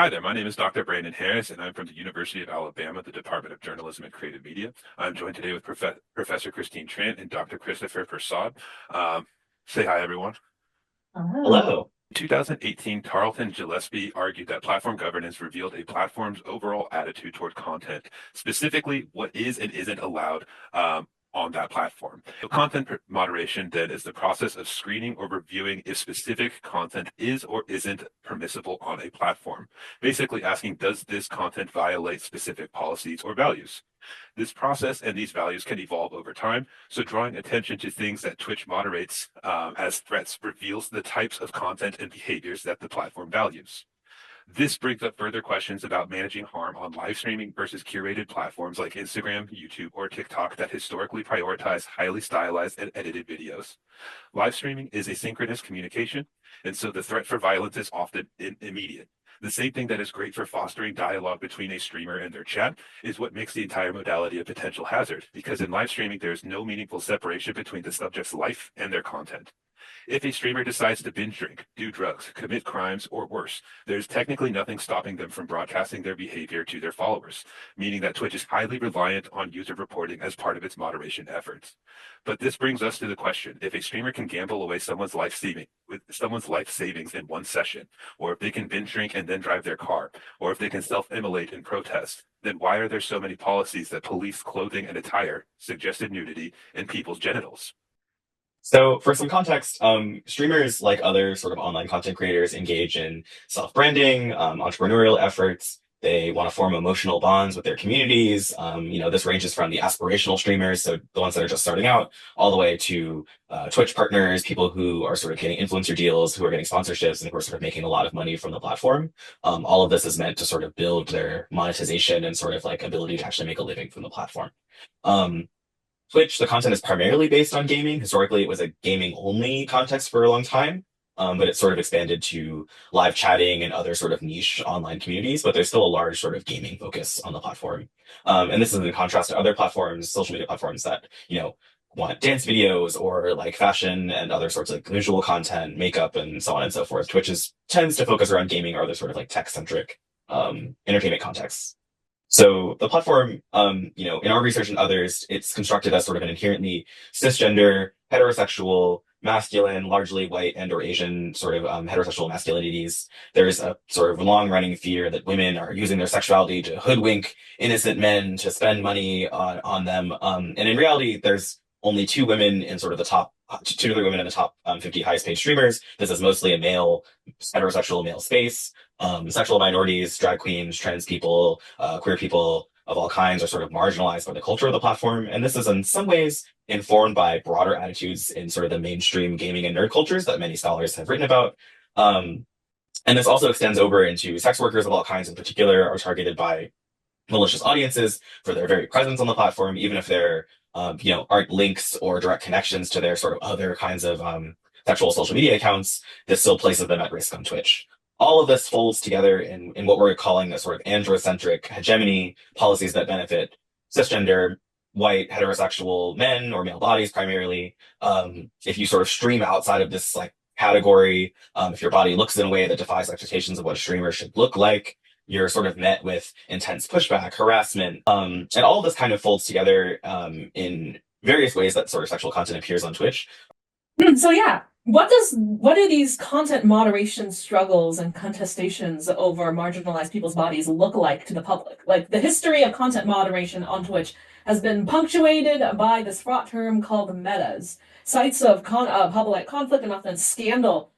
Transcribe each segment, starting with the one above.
Hi there, my name is Dr. Brandon Harris, and I'm from the University of Alabama, the Department of Journalism and Creative Media. I'm joined today with Professor Christine Trent and Dr. Christopher Prasad. Say hi, everyone. Hello. In 2018, Tarleton Gillespie argued that platform governance revealed a platform's overall attitude toward content, specifically what is and isn't allowed on that platform. So content moderation then is the process of screening or reviewing if specific content is or isn't permissible on a platform. Basically asking, does this content violate specific policies or values? This process and these values can evolve over time, so drawing attention to things that Twitch moderates as threats reveals the types of content and behaviors that the platform values. This brings up further questions about managing harm on live streaming versus curated platforms like Instagram, YouTube, or TikTok that historically prioritize highly stylized and edited videos. Live streaming is asynchronous communication, and so the threat for violence is often immediate. The same thing that is great for fostering dialogue between a streamer and their chat is what makes the entire modality a potential hazard, because in live streaming, there is no meaningful separation between the subject's life and their content. If a streamer decides to binge drink, do drugs, commit crimes, or worse, there's technically nothing stopping them from broadcasting their behavior to their followers, meaning that Twitch is highly reliant on user reporting as part of its moderation efforts. But this brings us to the question, if a streamer can gamble away someone's life savings in one session, or if they can binge drink and then drive their car, or if they can self-immolate in protest, then why are there so many policies that police clothing and attire, suggested nudity, and people's genitals? So for some context, streamers, like other sort of online content creators, engage in self-branding, entrepreneurial efforts. They want to form emotional bonds with their communities. This ranges from the aspirational streamers, so the ones that are just starting out, all the way to Twitch partners, people who are sort of getting influencer deals, who are getting sponsorships, and who are sort of making a lot of money from the platform. All of this is meant to sort of build their monetization and sort of like ability to actually make a living from the platform. Um, Twitch, the content is primarily based on gaming. Historically, it was a gaming only context for a long time, but it sort of expanded to live chatting and other sort of niche online communities, but there's still a large sort of gaming focus on the platform. And this is in contrast to other platforms, social media platforms that, want dance videos or like fashion and other sorts of like visual content, makeup, and so on and so forth. Tends to focus around gaming or other sort of like tech-centric entertainment contexts. So the platform, in our research and others, it's constructed as sort of an inherently cisgender, heterosexual, masculine, largely white and or Asian sort of heterosexual masculinities. There's a sort of long-running fear that women are using their sexuality to hoodwink innocent men to spend money on them. And in reality, there's only two other women in the top 50 highest paid streamers. This is mostly a heterosexual male space. Sexual minorities, drag queens, trans people, queer people of all kinds are sort of marginalized by the culture of the platform. And this is in some ways informed by broader attitudes in sort of the mainstream gaming and nerd cultures that many scholars have written about. And this also extends over into sex workers of all kinds in particular are targeted by malicious audiences for their very presence on the platform, even if there aren't links or direct connections to their sort of other kinds of sexual social media accounts. This still places them at risk on Twitch. All of this folds together in what we're calling a sort of androcentric hegemony, policies that benefit cisgender, white, heterosexual men or male bodies primarily. If you sort of stream outside of this like category, if your body looks in a way that defies expectations of what a streamer should look like, you're sort of met with intense pushback, harassment, and all of this kind of folds together in various ways that sort of sexual content appears on Twitch. So yeah, what do these content moderation struggles and contestations over marginalized people's bodies look like to the public? Like the history of content moderation on Twitch has been punctuated by this fraught term called metas, sites of public conflict and often scandal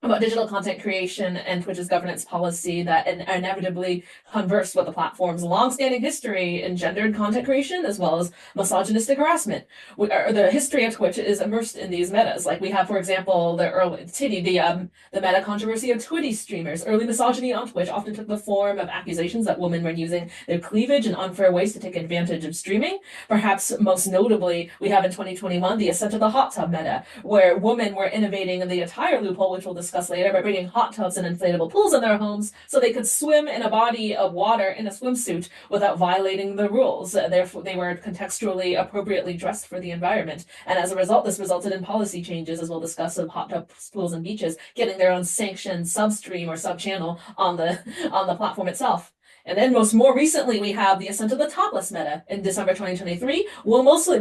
about digital content creation and Twitch's governance policy that inevitably converse with the platform's longstanding history in gendered content creation as well as misogynistic harassment. The history of Twitch is immersed in these metas. Like we have, for example, the meta controversy of Twitty streamers. Early misogyny on Twitch often took the form of accusations that women were using their cleavage in unfair ways to take advantage of streaming. Perhaps most notably, we have in 2021 the ascent of the hot tub meta, where women were innovating in the attire loophole, which we'll discuss discuss later, by bringing hot tubs and inflatable pools in their homes so they could swim in a body of water in a swimsuit without violating the rules. Therefore, they were contextually appropriately dressed for the environment. And as a result, this resulted in policy changes, as we'll discuss, of hot tubs, pools, and beaches getting their own sanctioned substream or sub-channel on the platform itself. And then more recently, we have the ascent of the topless meta. In December 2023, mostly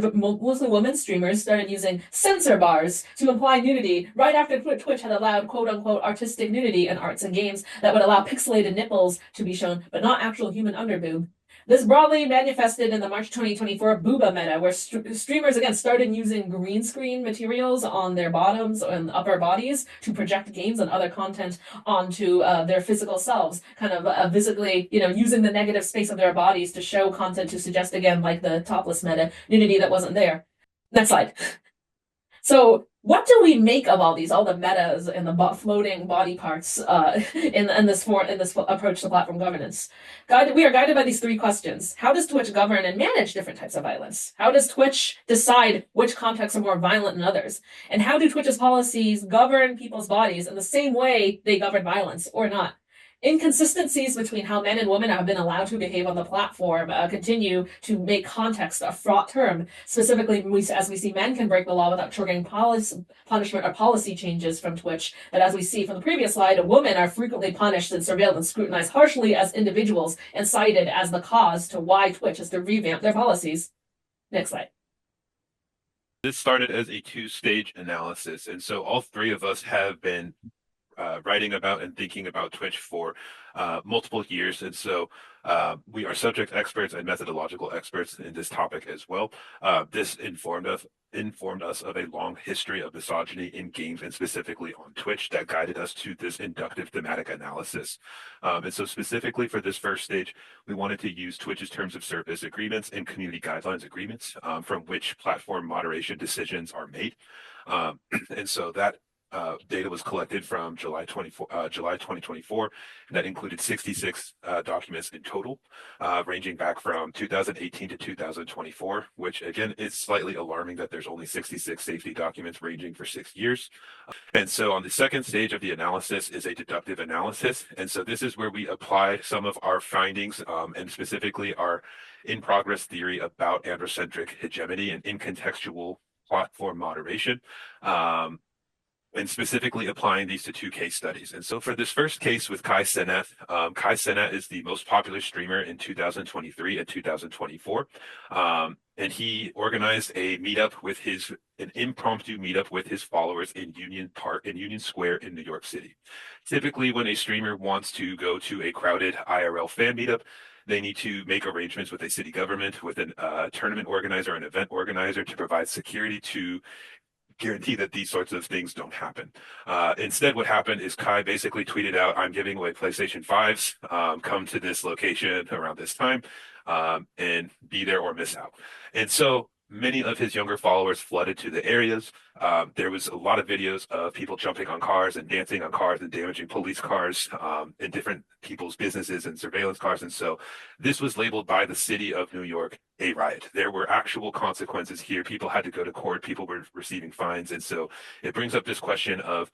women streamers started using censor bars to imply nudity right after Twitch had allowed quote-unquote artistic nudity in arts and games that would allow pixelated nipples to be shown, but not actual human underboob. This broadly manifested in the March 2024 booba meta, where streamers again started using green screen materials on their bottoms and upper bodies to project games and other content onto their physical selves, kind of physically, using the negative space of their bodies to show content to suggest, again, like the topless meta, nudity that wasn't there. Next slide. So what do we make of all the metas and the floating body parts in this approach to platform governance? We are guided by these three questions. How does Twitch govern and manage different types of violence? How does Twitch decide which contexts are more violent than others? And how do Twitch's policies govern people's bodies in the same way they govern violence or not? Inconsistencies between how men and women have been allowed to behave on the platform continue to make context a fraught term. Specifically, as we see men can break the law without triggering punishment or policy changes from Twitch. But as we see from the previous slide, women are frequently punished and surveilled and scrutinized harshly as individuals and cited as the cause to why Twitch has to revamp their policies. Next slide. This started as a two-stage analysis, and so all three of us have been writing about and thinking about Twitch for multiple years. And so we are subject experts and methodological experts in this topic as well. This informed us of a long history of misogyny in games and specifically on Twitch that guided us to this inductive thematic analysis. And so specifically for this first stage, we wanted to use Twitch's terms of service agreements and community guidelines agreements from which platform moderation decisions are made. And so that data was collected from July 2024. That included 66 documents in total, ranging back from 2018 to 2024, which again is slightly alarming that there's only 66 safety documents ranging for 6 years. And so on the second stage of the analysis is a deductive analysis. And so this is where we apply some of our findings and specifically our in-progress theory about androcentric hegemony and incontextual platform moderation. And specifically applying these to two case studies. And so for this first case with Cenat, Cenat is the most popular streamer in 2023 and 2024. And he organized a meetup with an impromptu meetup with his followers in Union Square in New York City. Typically, when a streamer wants to go to a crowded IRL fan meetup, they need to make arrangements with a city government, with a tournament organizer, an event organizer to provide security to guarantee that these sorts of things don't happen. Instead, what happened is Kai basically tweeted out, I'm giving away PlayStation 5s, come to this location around this time, and be there or miss out. And so many of his younger followers flooded to the areas. There was a lot of videos of people jumping on cars and dancing on cars and damaging police cars in different people's businesses and surveillance cars. And so this was labeled by the city of New York a riot. There were actual consequences here. People had to go to court. People were receiving fines. And so it brings up this question of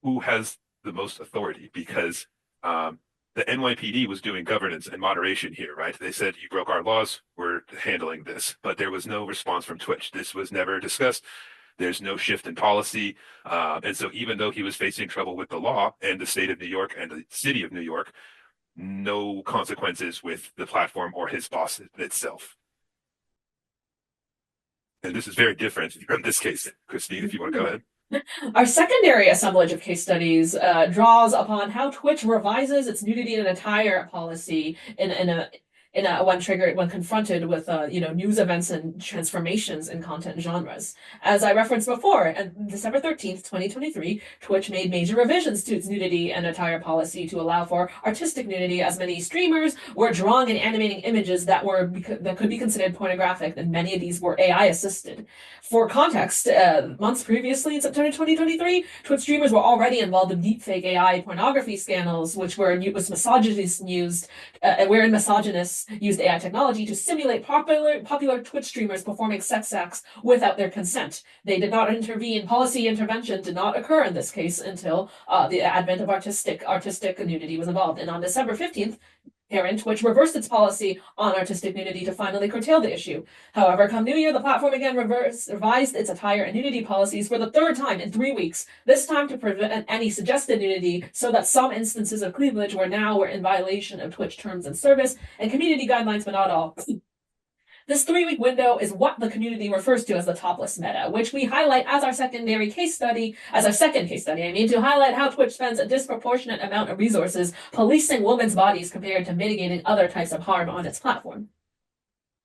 who has the most authority, because the NYPD was doing governance and moderation here, right? They said, you broke our laws, we're handling this. But there was no response from Twitch. This was never discussed. There's no shift in policy. And so even though he was facing trouble with the law and the state of New York and the city of New York, no consequences with the platform or his boss itself. And this is very different from this case. Christine, if you want to go ahead. Our secondary assemblage of case studies draws upon how Twitch revises its nudity and attire policy when confronted with news events and transformations in content genres. As I referenced before, on December 13th, 2023, Twitch made major revisions to its nudity and attire policy to allow for artistic nudity, as many streamers were drawing and animating images that could be considered pornographic, and many of these were AI assisted. For context, months previously in September 2023, Twitch streamers were already involved in deepfake AI pornography scandals, which were misogynist used, wherein misogynists Phillips used AI technology to simulate popular Twitch streamers performing sex acts without their consent. They did not intervene. Policy intervention did not occur in this case until the advent of artistic nudity was involved. And on December 15th, Twitch reversed its policy on artistic nudity to finally curtail the issue. However, come New Year, the platform again revised its attire and nudity policies for the third time in 3 weeks, this time to prevent any suggested nudity, so that some instances of cleavage were in violation of Twitch terms and service and community guidelines, but not all. This 3-week window is what the community refers to as the topless meta, which we highlight as our second case study, to highlight how Twitch spends a disproportionate amount of resources policing women's bodies compared to mitigating other types of harm on its platform.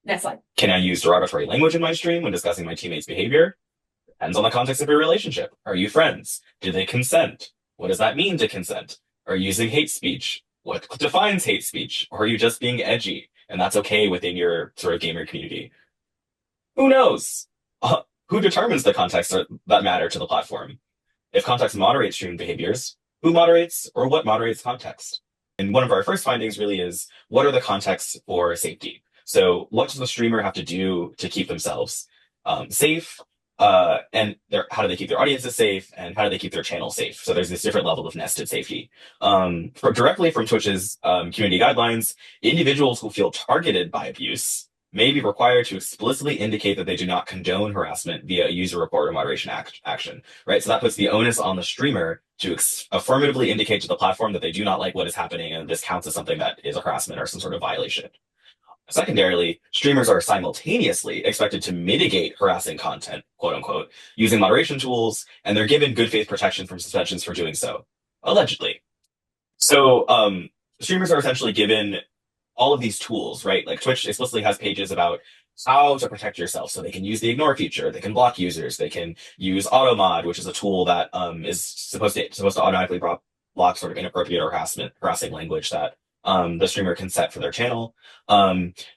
Next slide. Can I use derogatory language in my stream when discussing my teammates' behavior? Depends on the context of your relationship. Are you friends? Do they consent? What does that mean to consent? Are you using hate speech? What defines hate speech? Or are you just being edgy? And that's okay within your sort of gamer community. Who knows? Who determines the context that matter to the platform? If context moderates stream behaviors, who moderates or what moderates context? And one of our first findings really is, what are the contexts for safety? So what does the streamer have to do to keep themselves safe? And how do they keep their audiences safe? And how do they keep their channel safe? So there's this different level of nested safety. Directly from Twitch's community guidelines, individuals who feel targeted by abuse may be required to explicitly indicate that they do not condone harassment via a user report or moderation action, right? So that puts the onus on the streamer to affirmatively indicate to the platform that they do not like what is happening, and this counts as something that is a harassment or some sort of violation. Secondarily, streamers are simultaneously expected to mitigate harassing content, quote unquote, using moderation tools, and they're given good faith protection from suspensions for doing so, allegedly. So streamers are essentially given all of these tools, right? Like Twitch explicitly has pages about how to protect yourself. So they can use the ignore feature, they can block users, they can use auto mod, which is a tool that is supposed to automatically block sort of inappropriate or harassing language that the streamer can set for their channel.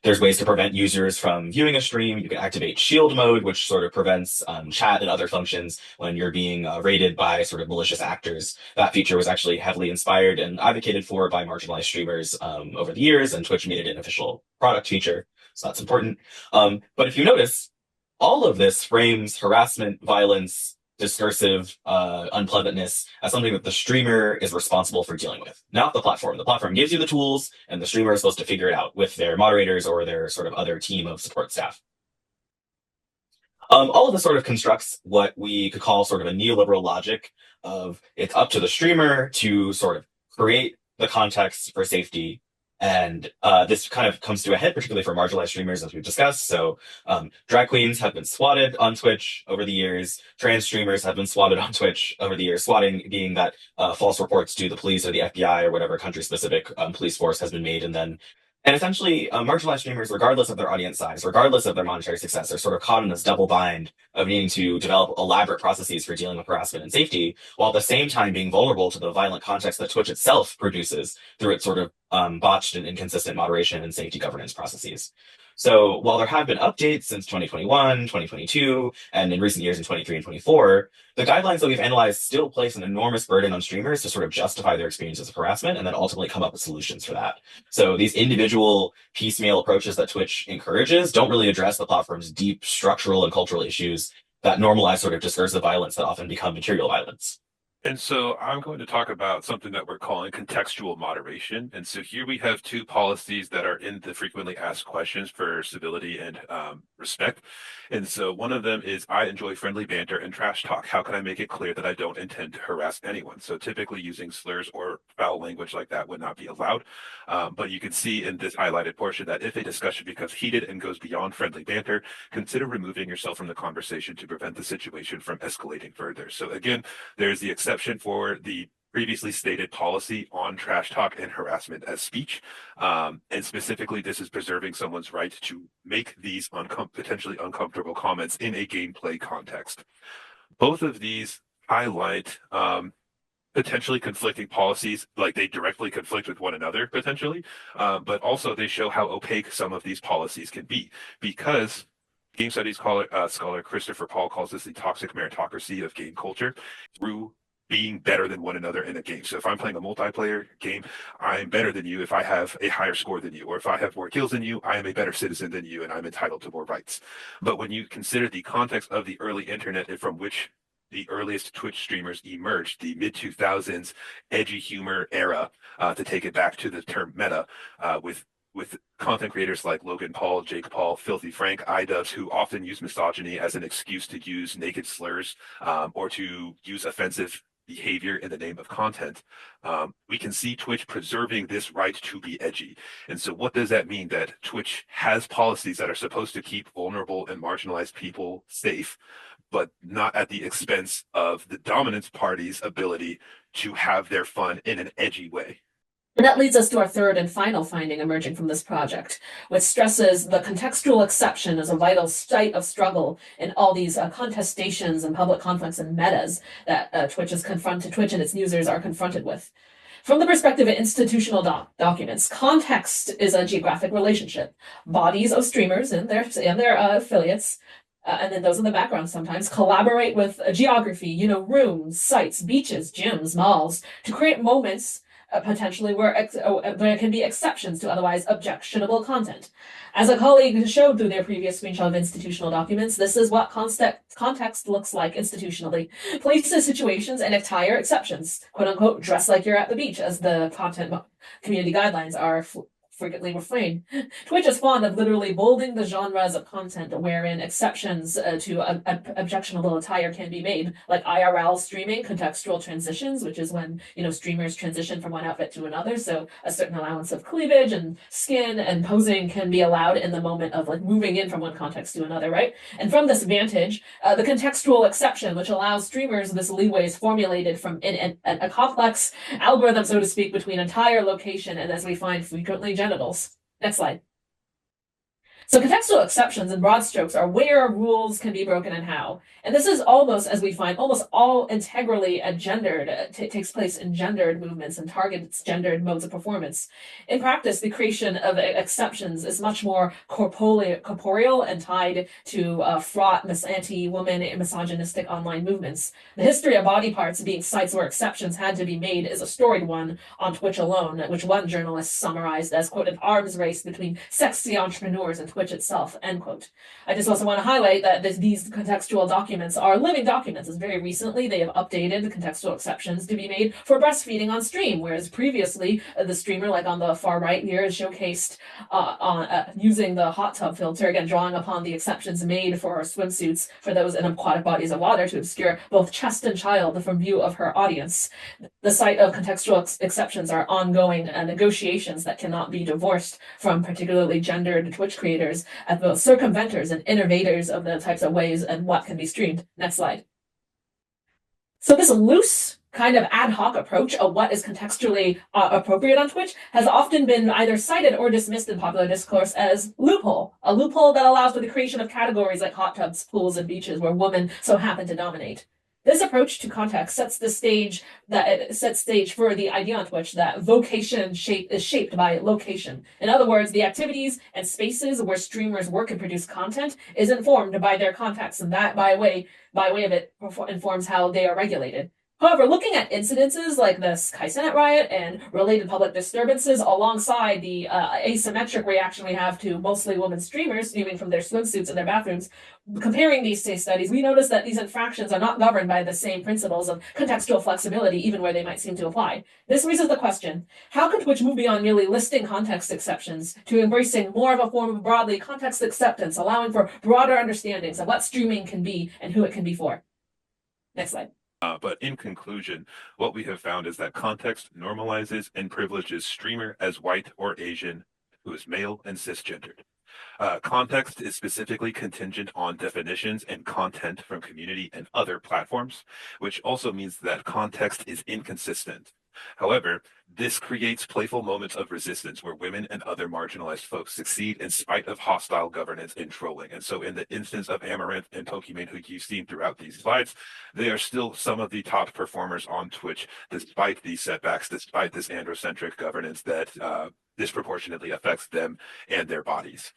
There's ways to prevent users from viewing a stream. You can activate shield mode, which sort of prevents chat and other functions when you're being raided by sort of malicious actors. That feature was actually heavily inspired and advocated for by marginalized streamers over the years, and Twitch made it an official product feature. So that's important. But if you notice, all of this frames harassment, violence, discursive unpleasantness as something that the streamer is responsible for dealing with, not the platform. The platform gives you the tools, and the streamer is supposed to figure it out with their moderators or their sort of other team of support staff. All of this sort of constructs what we could call sort of a neoliberal logic of it's up to the streamer to sort of create the context for safety. And this kind of comes to a head, particularly for marginalized streamers, as we've discussed. So drag queens have been swatted on Twitch over the years. Trans streamers have been swatted on Twitch over the years. Swatting being that false reports to the police or the FBI or whatever country-specific police force has been made, and essentially, marginalized streamers, regardless of their audience size, regardless of their monetary success, are sort of caught in this double bind of needing to develop elaborate processes for dealing with harassment and safety, while at the same time being vulnerable to the violent context that Twitch itself produces through its sort of botched and inconsistent moderation and safety governance processes. So while there have been updates since 2021, 2022, and in recent years in 23 and 24, the guidelines that we've analyzed still place an enormous burden on streamers to sort of justify their experiences of harassment and then ultimately come up with solutions for that. So these individual piecemeal approaches that Twitch encourages don't really address the platform's deep structural and cultural issues that normalize sort of discursive violence that often become material violence. And so I'm going to talk about something that we're calling contextual moderation. And so here we have two policies that are in the frequently asked questions for civility and respect. And so one of them is, I enjoy friendly banter and trash talk. How can I make it clear that I don't intend to harass anyone? So typically using slurs or foul language like that would not be allowed. But you can see in this highlighted portion that if a discussion becomes heated and goes beyond friendly banter, consider removing yourself from the conversation to prevent the situation from escalating further. So again, there's the exception for the previously stated policy on trash talk and harassment as speech. And specifically, this is preserving someone's right to make these potentially uncomfortable comments in a gameplay context. Both of these highlight potentially conflicting policies, like they directly conflict with one another potentially, but also they show how opaque some of these policies can be, because game studies scholar Christopher Paul calls this the toxic meritocracy of game culture. Through being better than one another in a game. So if I'm playing a multiplayer game, I'm better than you if I have a higher score than you, or if I have more kills than you, I am a better citizen than you and I'm entitled to more rights. But when you consider the context of the early internet and from which the earliest Twitch streamers emerged, the mid 2000s edgy humor era, to take it back to the term meta, with content creators like Logan Paul, Jake Paul, Filthy Frank, iDubbbz, who often use misogyny as an excuse to use naked slurs, or to use offensive behavior in the name of content. We can see Twitch preserving this right to be edgy. And so what does that mean? That Twitch has policies that are supposed to keep vulnerable and marginalized people safe, but not at the expense of the dominant party's ability to have their fun in an edgy way. And that leads us to our third and final finding emerging from this project, which stresses the contextual exception as a vital site of struggle in all these contestations and public conflicts and metas that Twitch and its users are confronted with. From the perspective of institutional documents, context is a geographic relationship. Bodies of streamers and their affiliates, and then those in the background sometimes, collaborate with geography, rooms, sites, beaches, gyms, malls, to create moments potentially where there can be exceptions to otherwise objectionable content. As a colleague showed through their previous screenshot of institutional documents, this is what context looks like institutionally. Places, situations, and attire exceptions. Quote unquote, dress like you're at the beach, as the content community guidelines are frequently refrained. Twitch is fond of literally bolding the genres of content wherein exceptions to objectionable attire can be made, like IRL streaming, contextual transitions, which is when streamers transition from one outfit to another. So a certain allowance of cleavage and skin and posing can be allowed in the moment of like moving in from one context to another, right? And from this vantage, the contextual exception, which allows streamers this leeway, is formulated from a complex algorithm, so to speak, between attire, location, and, as we find frequently, genitals. Next slide. So contextual exceptions in broad strokes are where rules can be broken and how. And this is almost, as we find, almost all integrally gendered, takes place in gendered movements and targets gendered modes of performance. In practice, the creation of exceptions is much more corporeal and tied to fraught anti-woman and misogynistic online movements. The history of body parts being sites where exceptions had to be made is a storied one on Twitch alone, which one journalist summarized as, quote, an arms race between sexy entrepreneurs and Twitch itself, end quote. I just also want to highlight that these contextual documents are living documents, as very recently they have updated the contextual exceptions to be made for breastfeeding on stream, whereas previously the streamer, like on the far right here, is showcased using the hot tub filter, again drawing upon the exceptions made for her swimsuits for those in aquatic bodies of water to obscure both chest and child from view of her audience. The site of contextual exceptions are ongoing negotiations that cannot be divorced from particularly gendered Twitch creators as both circumventors and innovators of the types of ways and what can be streamed. Next slide. So this loose kind of ad hoc approach of what is contextually appropriate on Twitch has often been either cited or dismissed in popular discourse as loophole, a loophole that allows for the creation of categories like hot tubs, pools, and beaches where women so happen to dominate. This approach to context sets stage for the idea on Twitch that vocation is shaped by location. In other words, the activities and spaces where streamers work and produce content is informed by their context, and that by way of it informs how they are regulated. However, looking at incidences like the Cenat riot and related public disturbances alongside the asymmetric reaction we have to mostly women streamers streaming from their swimsuits in their bathrooms, comparing these case studies, we notice that these infractions are not governed by the same principles of contextual flexibility, even where they might seem to apply. This raises the question, how can Twitch move beyond merely listing context exceptions to embracing more of a form of broadly context acceptance, allowing for broader understandings of what streaming can be and who it can be for? Next slide. But in conclusion, what we have found is that context normalizes and privileges streamer as white or Asian, who is male and cisgendered. Context is specifically contingent on definitions and content from community and other platforms, which also means that context is inconsistent. However, this creates playful moments of resistance where women and other marginalized folks succeed in spite of hostile governance and trolling. And so in the instance of Amaranth and Pokimane, who you've seen throughout these slides, they are still some of the top performers on Twitch, despite these setbacks, despite this androcentric governance that disproportionately affects them and their bodies.